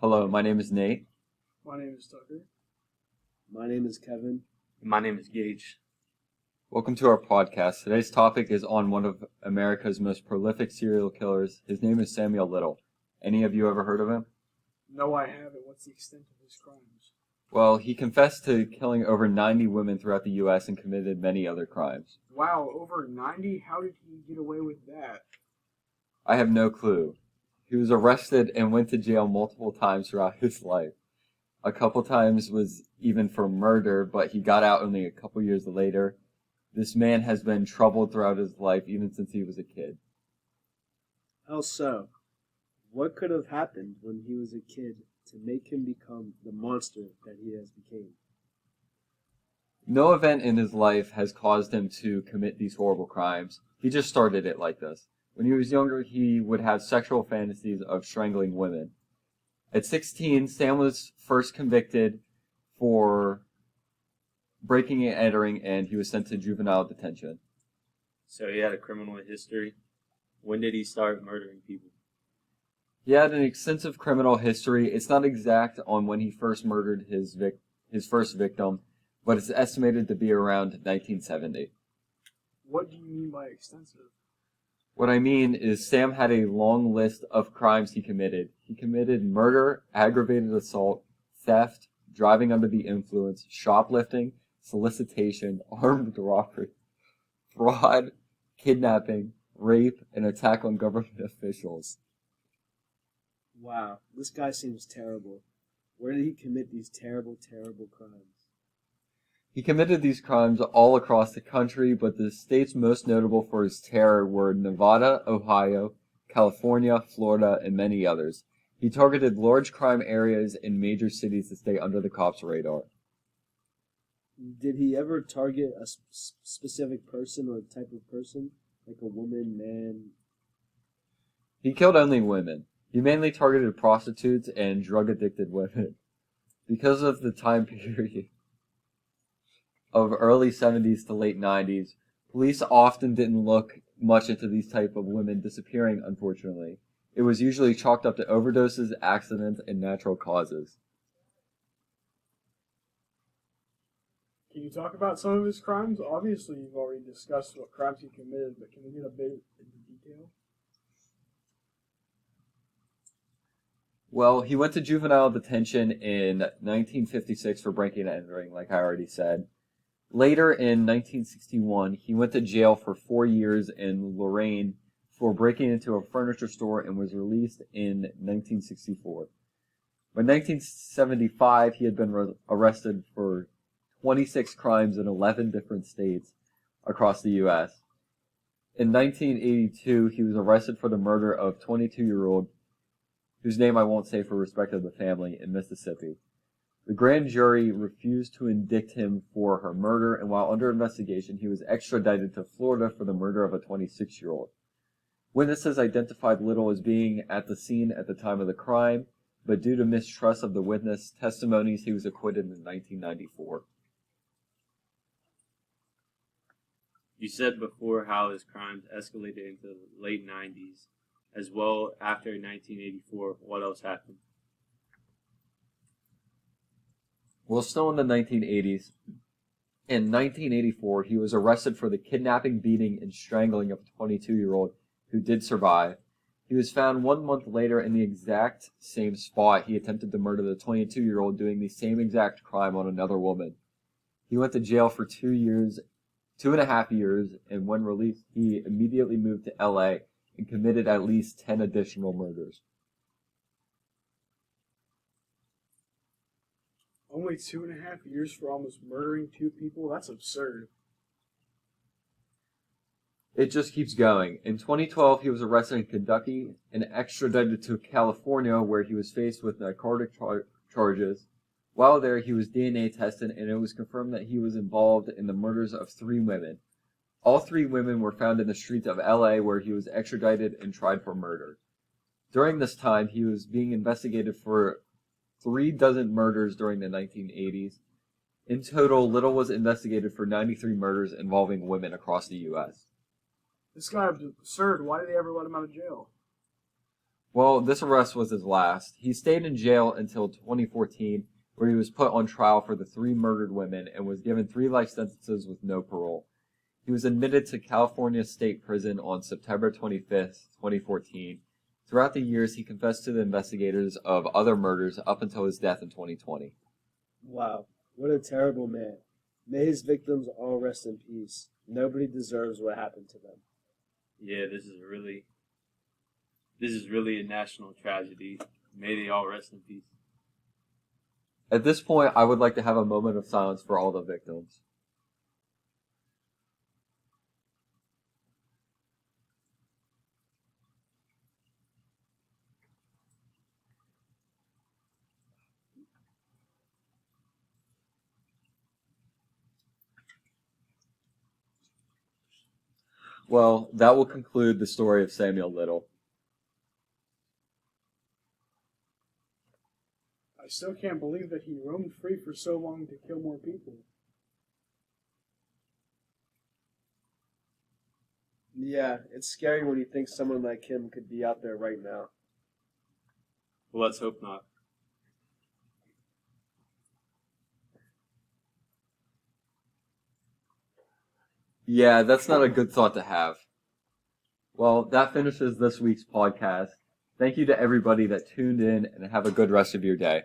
Hello, my name is Nate. My name is Tucker. My name is Kevin. My name is Gage. Welcome to our podcast. Today's topic is on one of America's most prolific serial killers. His name is Samuel Little. Any of you ever heard of him? No, I haven't. What's the extent of his crimes? Well, he confessed to killing over 90 women throughout the U.S. and committed many other crimes. Wow, over 90? How did he get away with that? I have no clue. He was arrested and went to jail multiple times throughout his life. A couple times was even for murder, but he got out only a couple years later. This man has been troubled throughout his life, even since he was a kid. How so? What could have happened when he was a kid to make him become the monster that he has become? No event in his life has caused him to commit these horrible crimes. He just started it like this. When he was younger, he would have sexual fantasies of strangling women. At 16, Sam was first convicted for breaking and entering, and he was sent to juvenile detention. So he had a criminal history. When did he start murdering people? He had an extensive criminal history. It's not exact on when he first murdered his first victim, but it's estimated to be around 1970. What do you mean by extensive? What I mean is Sam had a long list of crimes he committed. He committed murder, aggravated assault, theft, driving under the influence, shoplifting, solicitation, armed robbery, fraud, kidnapping, rape, and attack on government officials. Wow, this guy seems terrible. Where did he commit these terrible, terrible crimes? He committed these crimes all across the country, but the states most notable for his terror were Nevada, Ohio, California, Florida, and many others. He targeted large crime areas in major cities to stay under the cops' radar. Did he ever target a specific person or type of person? Like a woman, man? He killed only women. He mainly targeted prostitutes and drug-addicted women. Because of the time period of early 70s to late 90s, police often didn't look much into these type of women disappearing, unfortunately. It was usually chalked up to overdoses, accidents, and natural causes. Can you talk about some of his crimes? Obviously, you've already discussed what crimes he committed, but can we get a bit into detail? Well, he went to juvenile detention in 1956 for breaking and entering, like I already said. Later in 1961, he went to jail for 4 years in Lorraine for breaking into a furniture store and was released in 1964. By 1975, he had been arrested for 26 crimes in 11 different states across the U.S. In 1982, he was arrested for the murder of 22-year-old, whose name I won't say for respect of the family, in Mississippi. The grand jury refused to indict him for her murder, and while under investigation, he was extradited to Florida for the murder of a 26-year-old. Witnesses identified Little as being at the scene at the time of the crime, but due to mistrust of the witness testimonies, he was acquitted in 1994. You said before how his crimes escalated into the late 90s. As well, after 1984, what else happened? Well, still in the 1980s, in 1984, he was arrested for the kidnapping, beating, and strangling of a 22-year-old who did survive. He was found 1 month later in the exact same spot he attempted to murder the 22-year-old, doing the same exact crime on another woman. He went to jail for 2.5 years, and when released, he immediately moved to LA and committed at least 10 additional murders. Only 2.5 years for almost murdering 2 people? That's absurd. It just keeps going. In 2012, he was arrested in Kentucky and extradited to California, where he was faced with narcotic charges. While there, he was DNA tested, and it was confirmed that he was involved in the murders of 3 women. All 3 women were found in the streets of LA, where he was extradited and tried for murder. During this time, he was being investigated for 36 murders during the 1980s. In total, Little was investigated for 93 murders involving women across the U.S. This guy is absurd. Why did they ever let him out of jail? Well, this arrest was his last. He stayed in jail until 2014, where he was put on trial for the 3 murdered women and was given 3 life sentences with no parole. He was admitted to California State Prison on September 25th, 2014. Throughout the years, he confessed to the investigators of other murders up until his death in 2020. Wow, what a terrible man. May his victims all rest in peace. Nobody deserves what happened to them. Yeah, this is really a national tragedy. May they all rest in peace. At this point, I would like to have a moment of silence for all the victims. Well, that will conclude the story of Samuel Little. I still can't believe that he roamed free for so long to kill more people. Yeah, it's scary when you think someone like him could be out there right now. Well, let's hope not. Yeah, that's not a good thought to have. Well, that finishes this week's podcast. Thank you to everybody that tuned in, and have a good rest of your day.